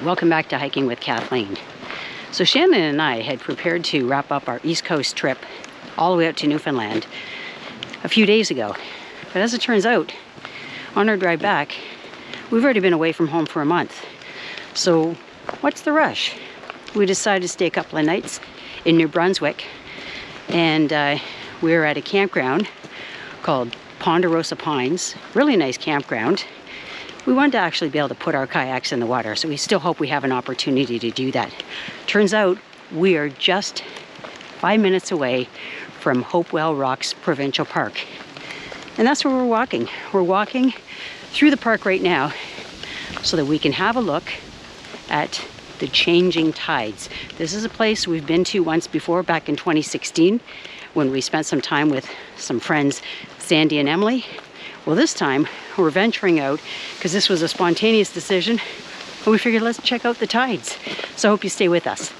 Welcome back to Hiking with Kathleen. So Shannon and I had prepared to wrap up our East Coast trip all the way out to Newfoundland a few days ago. But as it turns out, on our drive back, we've already been away from home for a month. So what's the rush? We decided to stay a couple of nights in New Brunswick, and we're at a campground called Ponderosa Pines. Really nice campground. We wanted to actually be able to put our kayaks in the water, so we still hope we have an opportunity to do that. Turns out we are just 5 minutes away from Hopewell Rocks Provincial Park. And that's where we're walking. We're walking through the park right now so that we can have a look at the changing tides. This is a place we've been to once before, back in 2016, when we spent some time with some friends, Sandy and Emily. Well, this time we're venturing out because this was a spontaneous decision, and we figured let's check out the tides. So I hope you stay with us.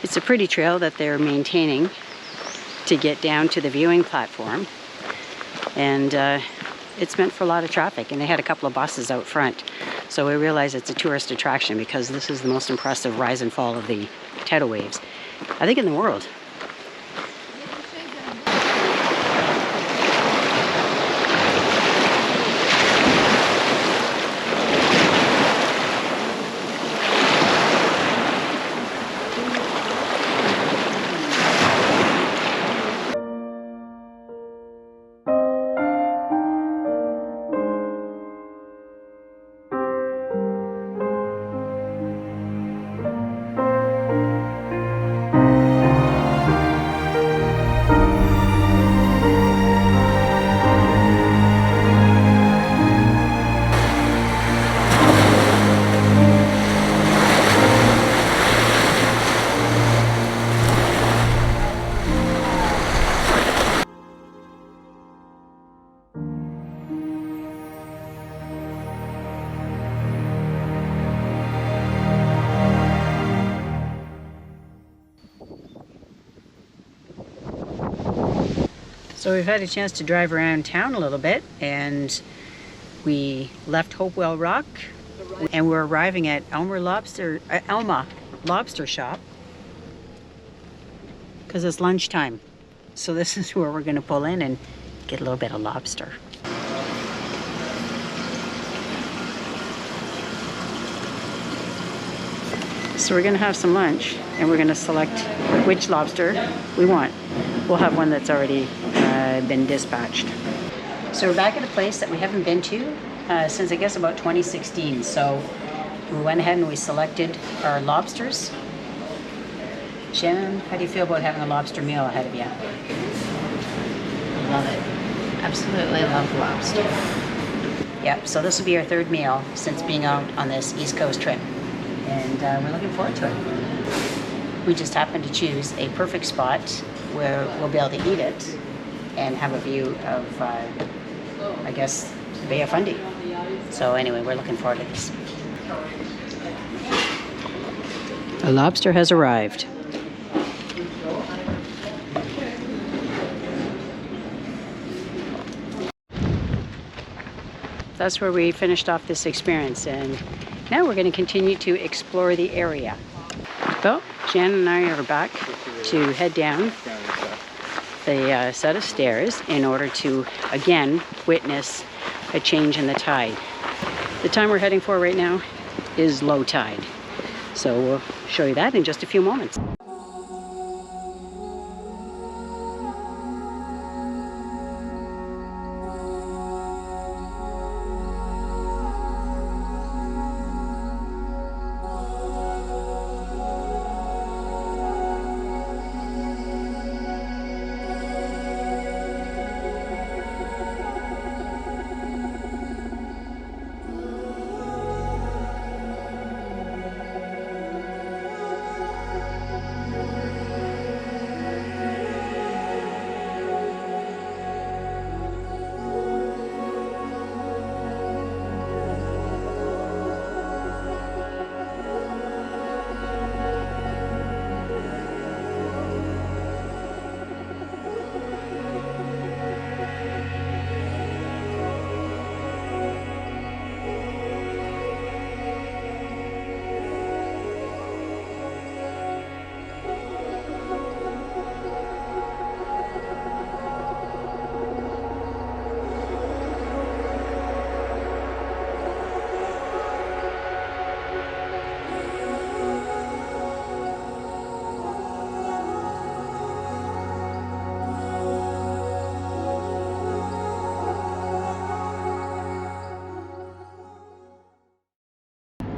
It's a pretty trail that they're maintaining to get down to the viewing platform, and it's meant for a lot of traffic, and they had a couple of buses out front, so we realize it's a tourist attraction because this is the most impressive rise and fall of the tidal waves, I think, in the world. So we've had a chance to drive around town a little bit, and we left Hopewell Rock and we're arriving at Elma Lobster Shop because it's lunchtime. So this is where we're going to pull in and get a little bit of lobster. So we're going to have some lunch and we're going to select which lobster we want. We'll have one that's already been dispatched. So we're back at a place that we haven't been to since I guess about 2016. So we went ahead and we selected our lobsters. Shannon, how do you feel about having a lobster meal ahead of you? Love it. Absolutely love lobster. Yep, so this will be our third meal since being out on this East Coast trip. And we're looking forward to it. We just happened to choose a perfect spot where we'll be able to eat it and have a view of, I guess, the Bay of Fundy. So anyway, we're looking forward to this. The lobster has arrived. That's where we finished off this experience, and now we're going to continue to explore the area. So Shannon and I are back to head down the set of stairs in order to again witness a change in the tide. The time we're heading for right now is low tide. So we'll show you that in just a few moments.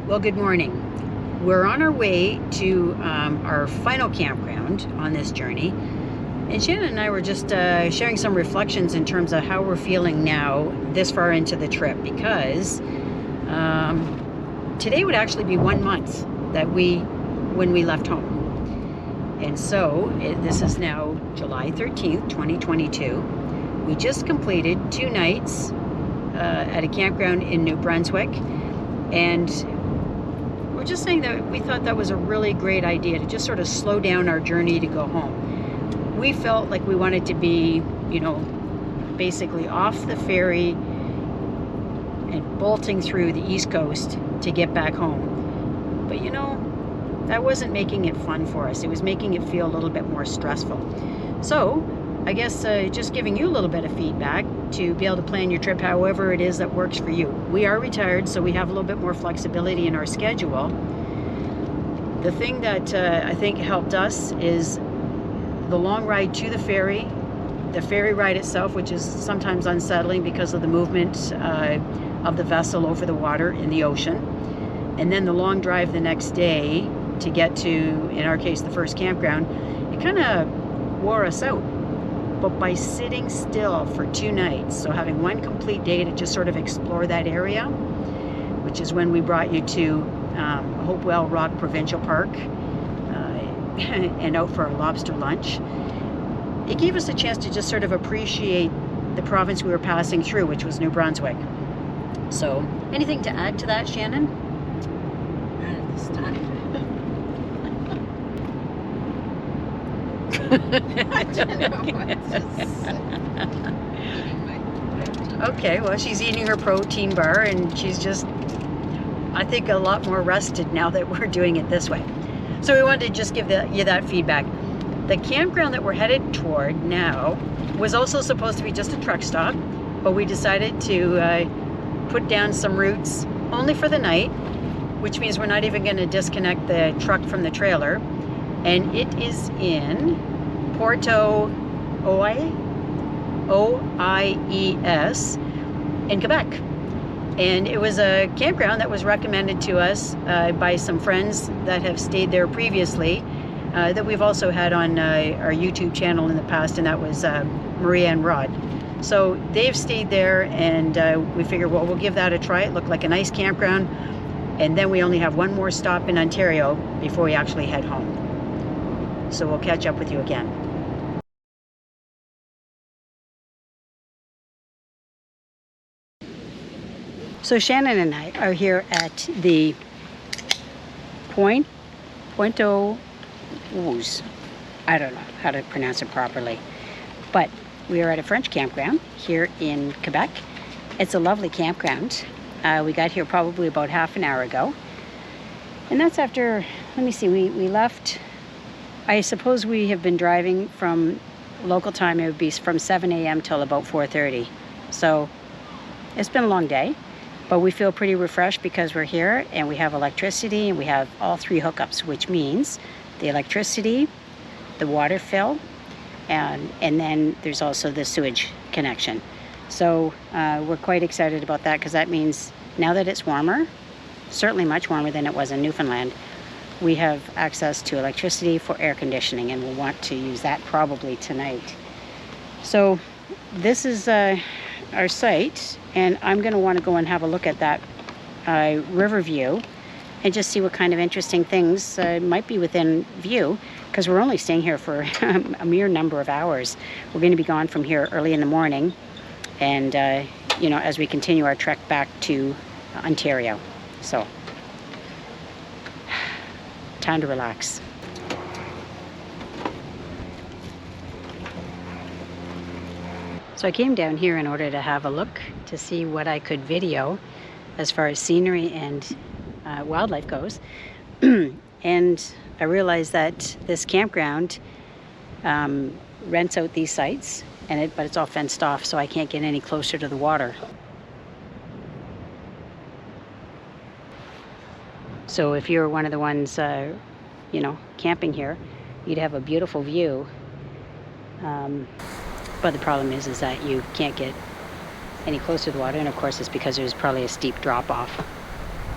Well, good morning. We're on our way to our final campground on this journey. And Shannon and I were just sharing some reflections in terms of how we're feeling now this far into the trip, because today would actually be 1 month that when we left home. And so this is now July 13th, 2022. We just completed 2 nights at a campground in New Brunswick, and we're just saying that we thought that was a really great idea to just sort of slow down our journey to go home. We felt like we wanted to be, you know, basically off the ferry and bolting through the East Coast to get back home. But you know, that wasn't making it fun for us. It was making it feel a little bit more stressful. So I guess just giving you a little bit of feedback to be able to plan your trip however it is that works for you. We are retired, so we have a little bit more flexibility in our schedule. The thing that I think helped us is the long ride to the ferry ride itself, which is sometimes unsettling because of the movement of the vessel over the water in the ocean, and then the long drive the next day to get to, in our case, the first campground. It kind of wore us out. But by sitting still for 2 nights, so having 1 complete day to just sort of explore that area, which is when we brought you to Hopewell Rock Provincial Park and out for our lobster lunch, it gave us a chance to just sort of appreciate the province we were passing through, which was New Brunswick. So, anything to add to that, Shannon? Not at this time. Okay, well, she's eating her protein bar, and she's just, I think, a lot more rested now that we're doing it this way. So we wanted to just give you that feedback. The campground that we're headed toward now was also supposed to be just a truck stop, but we decided to put down some roots only for the night, which means we're not even going to disconnect the truck from the trailer. And it is in Porto Oies in Quebec. And it was a campground that was recommended to us by some friends that have stayed there previously, that we've also had on our YouTube channel in the past, and that was Maria and Rod. So they've stayed there, and we figured, well, we'll give that a try. It looked like a nice campground, and then we only have one more stop in Ontario before we actually head home. So we'll catch up with you again. So Shannon and I are here at the Pointe Ooze. I don't know how to pronounce it properly, but we are at a French campground here in Quebec. It's a lovely campground. We got here probably about half an hour ago, and that's after, let me see, we left, I suppose we have been driving from local time. It would be from 7 a.m. till about 4:30. So it's been a long day, but we feel pretty refreshed because we're here and we have electricity, and we have all three hookups, which means the electricity, the water fill, and then there's also the sewage connection. So we're quite excited about that, because that means now that it's warmer, certainly much warmer than it was in Newfoundland, we have access to electricity for air conditioning, and we'll want to use that probably tonight. So this is our site, and I'm going to want to go and have a look at that river view and just see what kind of interesting things might be within view, because we're only staying here for a mere number of hours. We're going to be gone from here early in the morning, and you know, as we continue our trek back to Ontario. So time to relax. So I came down here in order to have a look to see what I could video as far as scenery and wildlife goes. And I realized that this campground rents out these sites, but it's all fenced off, so I can't get any closer to the water. So if you're one of the ones, you know, camping here, you'd have a beautiful view. But the problem is that you can't get any closer to the water, and of course it's because there's probably a steep drop off.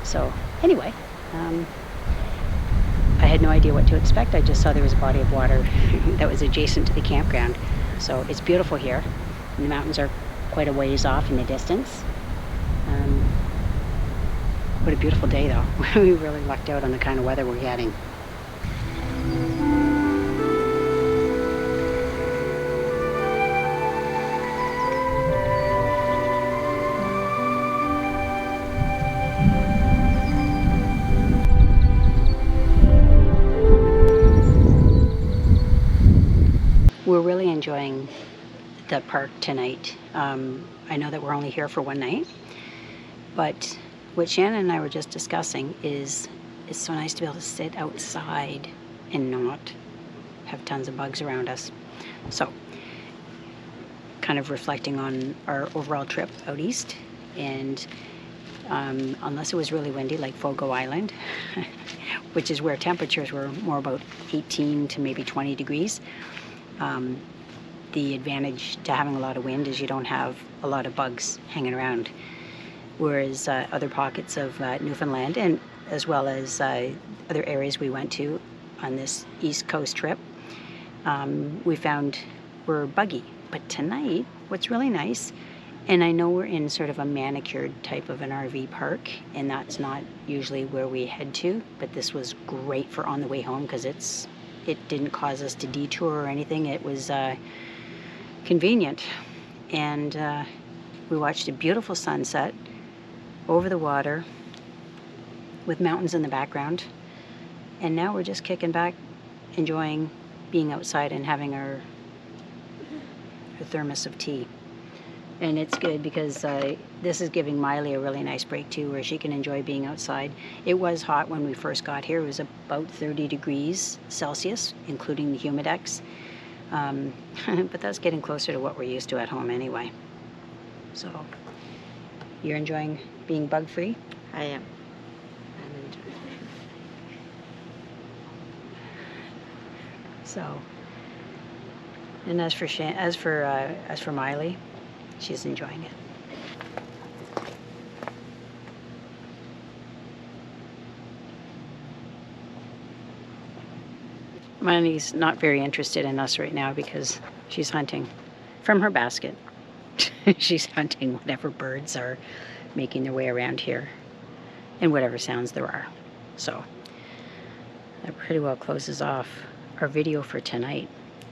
So anyway, I had no idea what to expect. I just saw there was a body of water that was adjacent to the campground. So it's beautiful here. And the mountains are quite a ways off in the distance. What a beautiful day though. We really lucked out on the kind of weather we're getting. We're really enjoying the park tonight. I know that we're only here for one night, but what Shannon and I were just discussing is it's so nice to be able to sit outside and not have tons of bugs around us. So kind of reflecting on our overall trip out east, and unless it was really windy like Fogo Island, which is where temperatures were more about 18 to maybe 20 degrees, the advantage to having a lot of wind is you don't have a lot of bugs hanging around. Whereas other pockets of Newfoundland, and as well as other areas we went to on this East Coast trip, we found were buggy. But tonight, what's really nice, and I know we're in sort of a manicured type of an RV park, and that's not usually where we head to, but this was great for on the way home, because it didn't cause us to detour or anything. It was convenient, and we watched a beautiful sunset over the water with mountains in the background, and now we're just kicking back, enjoying being outside and having our thermos of tea. And it's good because this is giving Miley a really nice break too, where she can enjoy being outside. It was hot when we first got here. It was about 30 degrees Celsius, including the humidex. But that's getting closer to what we're used to at home anyway. So, you're enjoying being bug-free? I am. I'm enjoying it. So, and as for Miley, she's enjoying it. Miley's not very interested in us right now because she's hunting from her basket. She's hunting whatever birds are making their way around here and whatever sounds there are. So that pretty well closes off our video for tonight.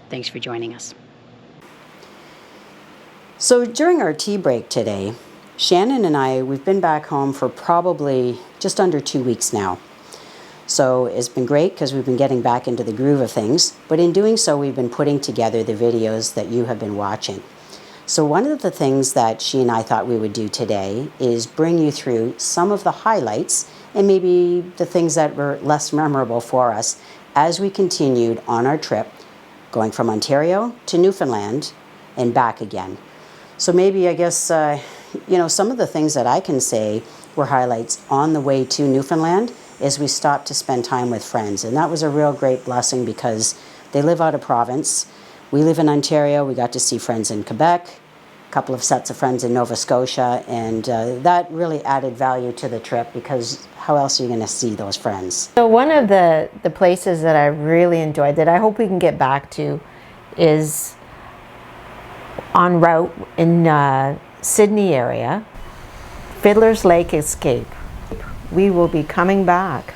Thanks for joining us. So during our tea break today, Shannon and I, we've been back home for probably just under 2 weeks now. So it's been great because we've been getting back into the groove of things, but in doing so, we've been putting together the videos that you have been watching. So one of the things that she and I thought we would do today is bring you through some of the highlights and maybe the things that were less memorable for us as we continued on our trip going from Ontario to Newfoundland and back again. So maybe I guess, some of the things that I can say were highlights on the way to Newfoundland is we stopped to spend time with friends. And that was a real great blessing because they live out of province. We live in Ontario. We got to see friends in Quebec, a couple of sets of friends in Nova Scotia, and that really added value to the trip because how else are you going to see those friends? So one of the places that I really enjoyed that I hope we can get back to is en route in Sydney area, Fiddler's Lake Escape. We will be coming back.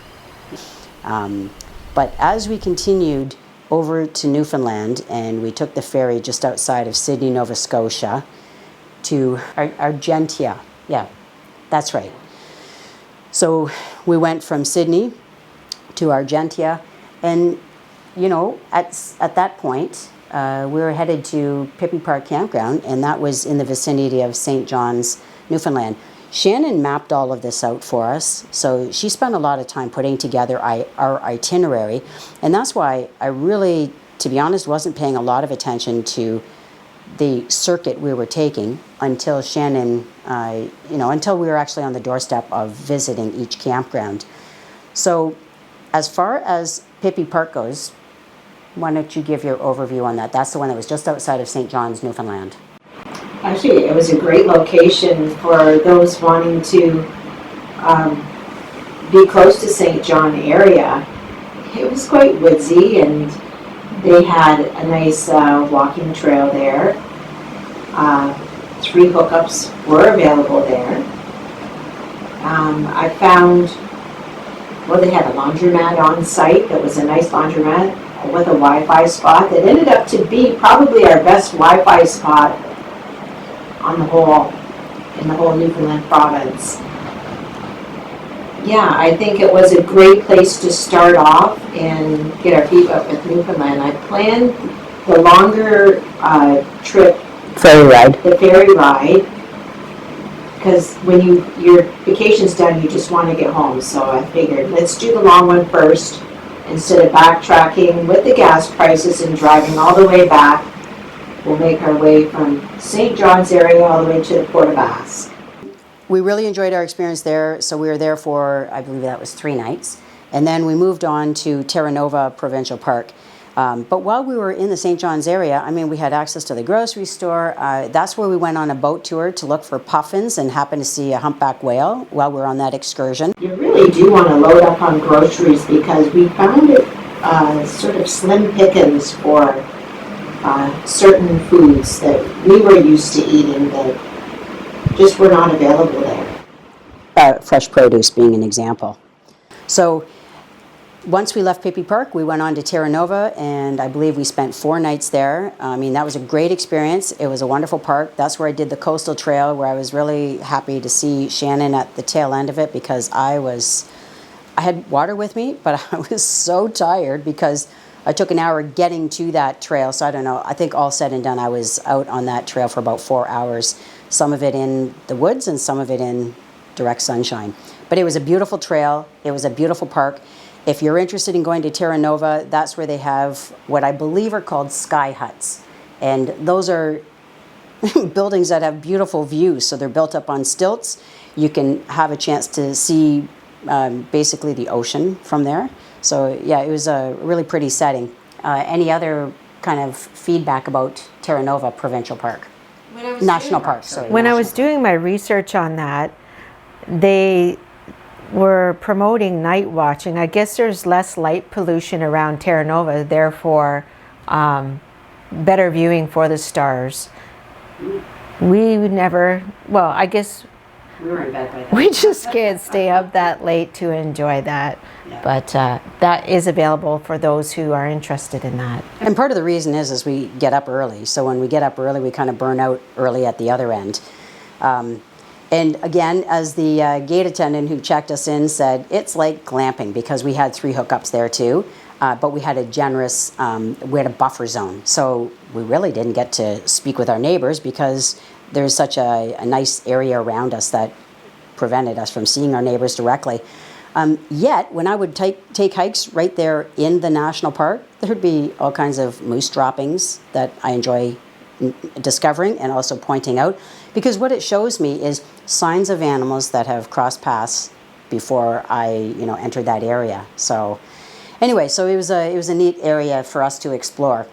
But as we continued over to Newfoundland and we took the ferry just outside of Sydney, Nova Scotia to Argentia. Yeah, that's right. So we went from Sydney to Argentia and, at that point, we were headed to Pippy Park Campground, and that was in the vicinity of St. John's, Newfoundland. Shannon mapped all of this out for us, so she spent a lot of time putting together our itinerary, and that's why I really, to be honest, wasn't paying a lot of attention to the circuit we were taking until Shannon, until we were actually on the doorstep of visiting each campground. So as far as Pippy Park goes, why don't you give your overview on that? That's the one that was just outside of St. John's, Newfoundland. Actually, it was a great location for those wanting to be close to St. John area. It was quite woodsy, and they had a nice walking trail there. 3 hookups were available there. I found, they had a laundromat on site that was a nice laundromat with a Wi-Fi spot that ended up to be probably our best Wi-Fi spot in the whole Newfoundland province. Yeah, I think it was a great place to start off and get our feet wet with Newfoundland. I planned the longer trip, the ferry ride, because when your vacation's done, you just want to get home. So I figured, let's do the long one first instead of backtracking with the gas prices and driving all the way back. We'll make our way from St. John's area all the way to the Port of Basque. We really enjoyed our experience there, so we were there for, I believe that was 3 nights. And then we moved on to Terra Nova Provincial Park. But while we were in the St. John's area, we had access to the grocery store. That's where we went on a boat tour to look for puffins and happened to see a humpback whale while we were on that excursion. You really do want to load up on groceries because we found it sort of slim pickings for certain foods that we were used to eating that just were not available there. Fresh produce being an example. So once we left Pippy Park, we went on to Terra Nova, and I believe we spent 4 nights there. That was a great experience. It was a wonderful park. That's where I did the coastal trail, where I was really happy to see Shannon at the tail end of it because I had water with me, but I was so tired because I took an hour getting to that trail, so I don't know. I think all said and done, I was out on that trail for about 4 hours. Some of it in the woods and some of it in direct sunshine. But it was a beautiful trail. It was a beautiful park. If you're interested in going to Terra Nova, that's where they have what I believe are called sky huts. And those are buildings that have beautiful views. So they're built up on stilts. You can have a chance to see basically the ocean from there. So yeah, it was a really pretty setting. Any other kind of feedback about Terra Nova Provincial Park? National Park, sorry. When I was doing my research on that, they were promoting night watching. I guess there's less light pollution around Terra Nova, therefore better viewing for the stars. We never, well, I guess We were in bed by then. we just can't stay up that late to enjoy that. Yeah. But that is available for those who are interested in that. And part of the reason is we get up early. So when we get up early, we kind of burn out early at the other end. And again, as the gate attendant who checked us in said, it's like glamping because we had 3 hookups there too. But we had a generous, we had a buffer zone. So we really didn't get to speak with our neighbors because there's such a nice area around us that prevented us from seeing our neighbors directly. Yet, when I would take hikes right there in the national park, there'd be all kinds of moose droppings that I enjoy discovering and also pointing out, because what it shows me is signs of animals that have crossed paths before I, entered that area. So anyway, so it was a neat area for us to explore.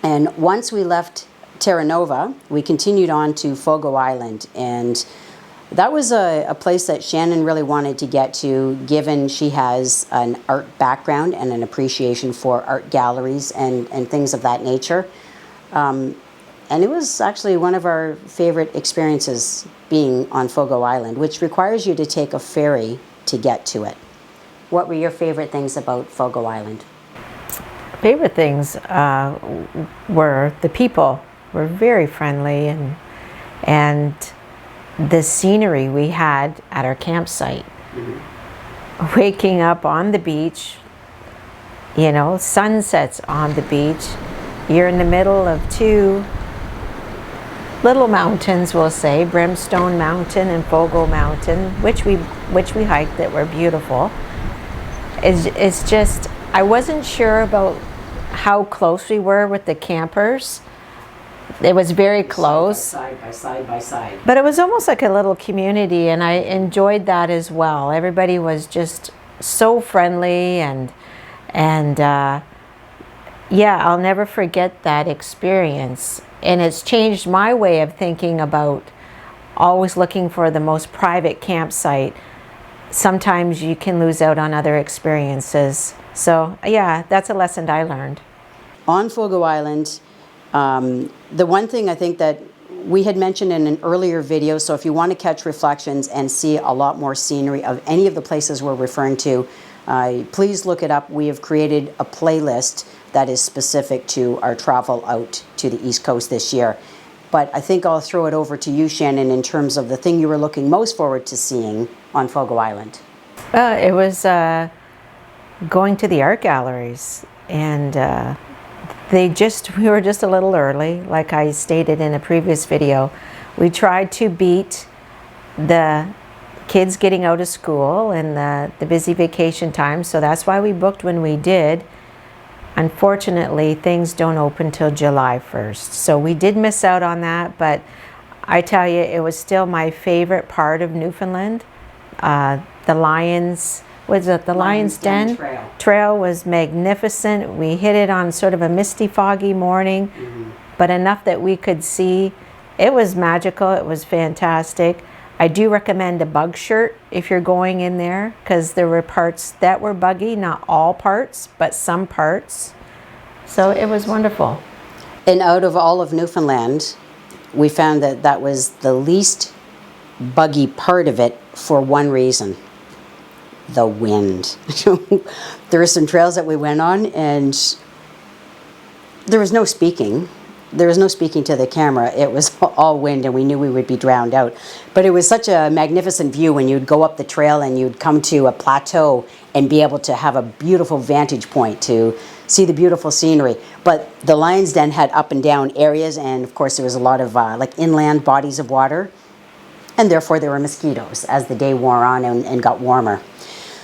And once we left Terra Nova, we continued on to Fogo Island, and that was a place that Shannon really wanted to get to, given she has an art background and an appreciation for art galleries and things of that nature. And it was actually one of our favorite experiences being on Fogo Island, which requires you to take a ferry to get to it. What were your favorite things about Fogo Island? Favorite things were the people were very friendly, and the scenery we had at our campsite. Mm-hmm. Waking up on the beach, sunsets on the beach. You're in the middle of 2 little mountains, we'll say, Brimstone Mountain and Fogo Mountain, which we hiked, that were beautiful. It's just, I wasn't sure about how close we were with the campers. It was very close. Side by side. But it was almost like a little community, and I enjoyed that as well. Everybody was just so friendly, and yeah, I'll never forget that experience. And it's changed my way of thinking about always looking for the most private campsite. Sometimes you can lose out on other experiences. So yeah, that's a lesson I learned. On Fogo Island, the one thing I think that we had mentioned in an earlier video, so if you want to catch reflections and see a lot more scenery of any of the places we're referring to, please look it up. We have created a playlist that is specific to our travel out to the East Coast this year. But I think I'll throw it over to you, Shannon, in terms of the thing you were looking most forward to seeing on Fogo Island. It was going to the art galleries, and we were just a little early, like I stated in a previous video. We tried to beat the kids getting out of school and the busy vacation time, so that's why we booked when we did. Unfortunately, things don't open till July 1st, so we did miss out on that, but I tell you, it was still my favorite part of Newfoundland. The Lions, the Lion's Den Trail was magnificent. We hit it on sort of a misty, foggy morning, but enough that we could see. It was magical. It was fantastic. I do recommend a bug shirt if you're going in there, because there were parts that were buggy, not all parts, but some parts. So it was wonderful. And out of all of Newfoundland, we found that that was the least buggy part of it for one reason: the wind. There were some trails that we went on, and there was no speaking. There was no speaking to the camera. It was all wind, and we knew we would be drowned out. But it was such a magnificent view when you'd go up the trail and you'd come to a plateau and be able to have a beautiful vantage point to see the beautiful scenery. But the Lion's Den had up and down areas, and of course there was a lot of like inland bodies of water, and therefore there were mosquitoes as the day wore on and got warmer.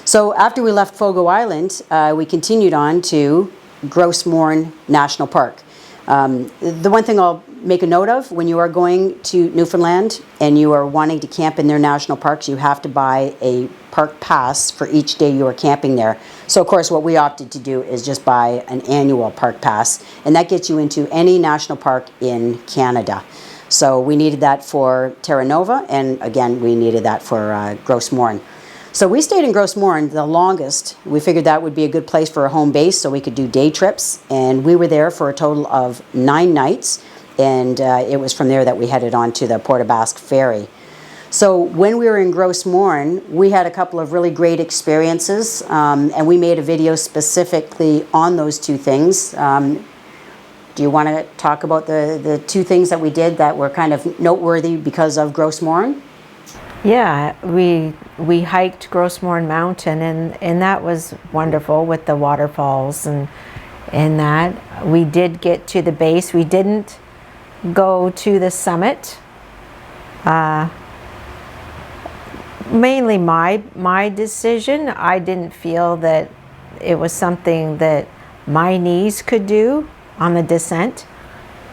So after we left Fogo Island, we continued on to Gros Morne National Park. The one thing I'll make a note of, when you are going to Newfoundland and you are wanting to camp in their national parks, you have to buy a park pass for each day you are camping there. So of course what we opted to do is just buy an annual park pass, and that gets you into any national park in Canada. So we needed that for Terra Nova, and again we needed that for Gros Morne. So we stayed in Gros Morne the longest. We figured that would be a good place for a home base so we could do day trips, and we were there for a total of 9 nights, and it was from there that we headed on to the Port aux Basques ferry. So when we were in Gros Morne, we had a couple of really great experiences, and we made a video specifically on those 2 things. Do you want to talk about the 2 things that we did that were kind of noteworthy because of Gros Morne? Yeah, we hiked Gros Morne Mountain, and that was wonderful with the waterfalls and that. We did get to the base. We didn't go to the summit. Mainly my decision. I didn't feel that it was something that my knees could do on the descent.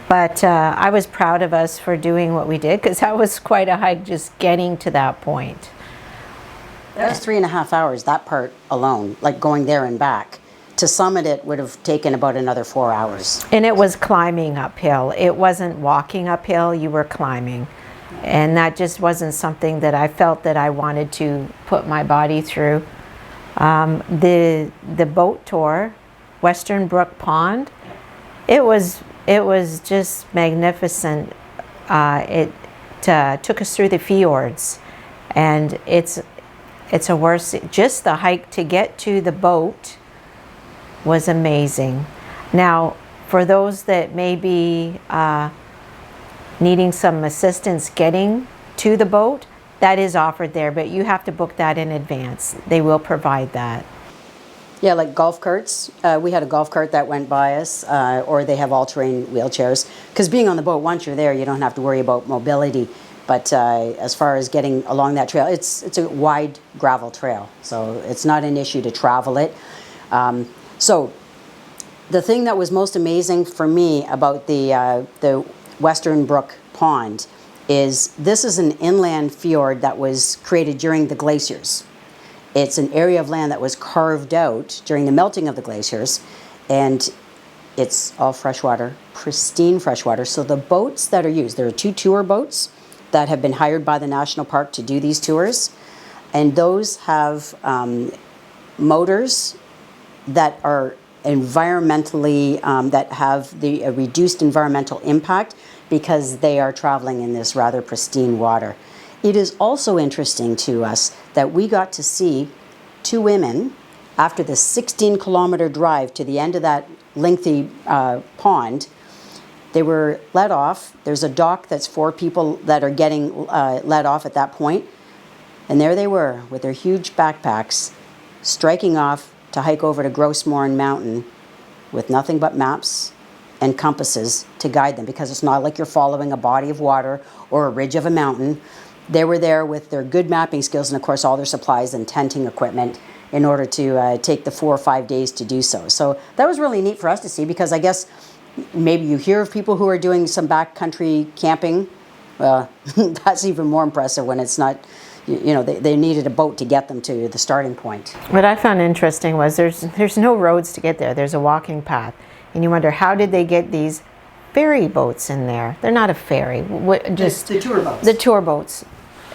But I was proud of us for doing what we did, because that was quite a hike just getting to that point. That was 3.5 hours, that part alone, like going there and back. To summit it would have taken about another 4 hours. And it was climbing uphill. It wasn't walking uphill, you were climbing. And that just wasn't something that I felt that I wanted to put my body through. The boat tour, Western Brook Pond, it was just magnificent. It took us through the fjords, and it's a worse. Just the hike to get to the boat was amazing. Now, for those that may be needing some assistance getting to the boat, that is offered there, but you have to book that in advance. They will provide that. Yeah, like golf carts. We had a golf cart that went by us, or they have all-terrain wheelchairs. Because being on the boat, once you're there, you don't have to worry about mobility. But as far as getting along that trail, it's a wide gravel trail, so it's not an issue to travel it. So the thing that was most amazing for me about the Western Brook Pond is this is an inland fjord that was created during the glaciers. It's an area of land that was carved out during the melting of the glaciers, and it's all freshwater, pristine freshwater. So the boats that are used, there are 2 tour boats that have been hired by the National Park to do these tours, and those have motors that are environmentally, that have the reduced environmental impact because they are traveling in this rather pristine water. It is also interesting to us that we got to see 2 women after the 16-kilometer drive to the end of that lengthy pond. They were let off. There's a dock that's 4 people that are getting let off at that point. And there they were with their huge backpacks, striking off to hike over to Gros Morne Mountain with nothing but maps and compasses to guide them, because it's not like you're following a body of water or a ridge of a mountain. They were there with their good mapping skills and, of course, all their supplies and tenting equipment in order to take the 4 or 5 days to do so. So that was really neat for us to see, because I guess maybe you hear of people who are doing some backcountry camping. Well, that's even more impressive when it's not, you know, they needed a boat to get them to the starting point. What I found interesting was there's no roads to get there. There's a walking path. And you wonder, how did they get these ferry boats in there? They're not a ferry, just the tour boats. The tour boats.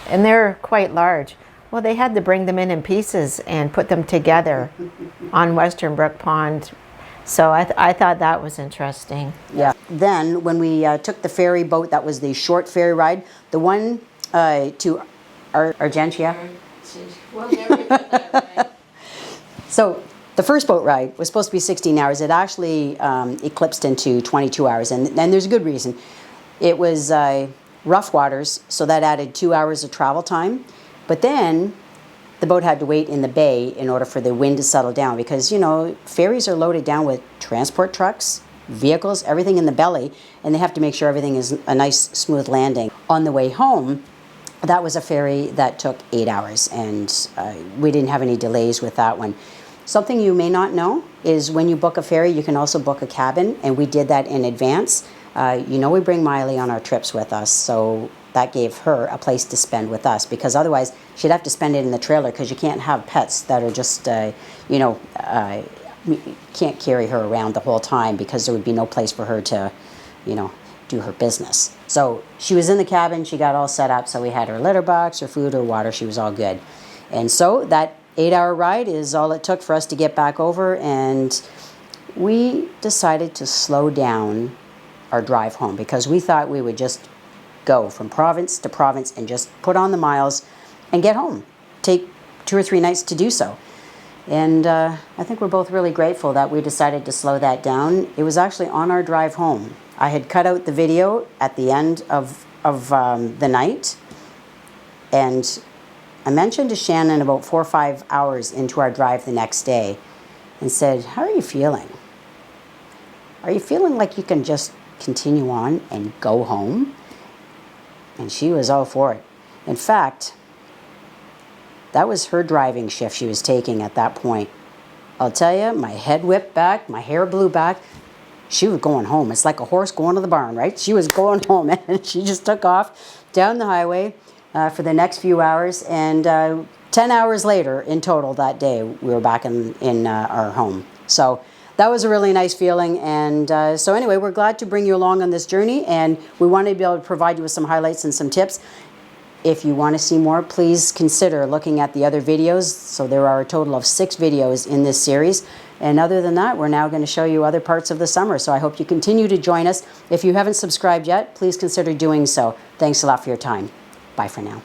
And they're quite large. Well, they had to bring them in pieces and put them together on Western Brook Pond. So I thought that was interesting. Yeah. Then when we took the ferry boat, that was the short ferry ride. The one to Argentia. Well, never get that right. So the first boat ride was supposed to be 16 hours. It actually eclipsed into 22 hours, and there's a good reason. It was rough waters, so that added 2 hours of travel time. But then the boat had to wait in the bay in order for the wind to settle down, because, you know, ferries are loaded down with transport trucks, vehicles, everything in the belly, and they have to make sure everything is a nice smooth landing. On the way home, that was a ferry that took 8 hours, and we didn't have any delays with that one. Something you may not know is when you book a ferry, you can also book a cabin, and we did that in advance. You know, we bring Miley on our trips with us, so that gave her a place to spend with us, because otherwise she'd have to spend it in the trailer, because you can't have pets that are just, you know, can't carry her around the whole time, because there would be no place for her to, you know, do her business. So she was in the cabin, she got all set up, so we had her litter box, her food, her water, she was all good. And so that 8-hour ride is all it took for us to get back over, and we decided to slow down our drive home, because we thought we would just go from province to province and just put on the miles and get home. Take 2 or 3 nights to do so. And I think we're both really grateful that we decided to slow that down. It was actually on our drive home. I had cut out the video at the end of the night, and I mentioned to Shannon about 4 or 5 hours into our drive the next day and said, "How are you feeling? Are you feeling like you can just continue on and go home?" And she was all for it. In fact, that was her driving shift she was taking at that point. I'll tell you, my head whipped back, my hair blew back. She was going home. It's like a horse going to the barn, right? She was going home, and she just took off down the highway for the next few hours. And 10 hours later, in total that day, we were back in our home. So that was a really nice feeling. And so anyway, we're glad to bring you along on this journey, and we wanted to be able to provide you with some highlights and some tips. If you want to see more, please consider looking at the other videos. So there are a total of 6 videos in this series. And other than that, we're now going to show you other parts of the summer. So I hope you continue to join us. If you haven't subscribed yet, please consider doing so. Thanks a lot for your time. Bye for now.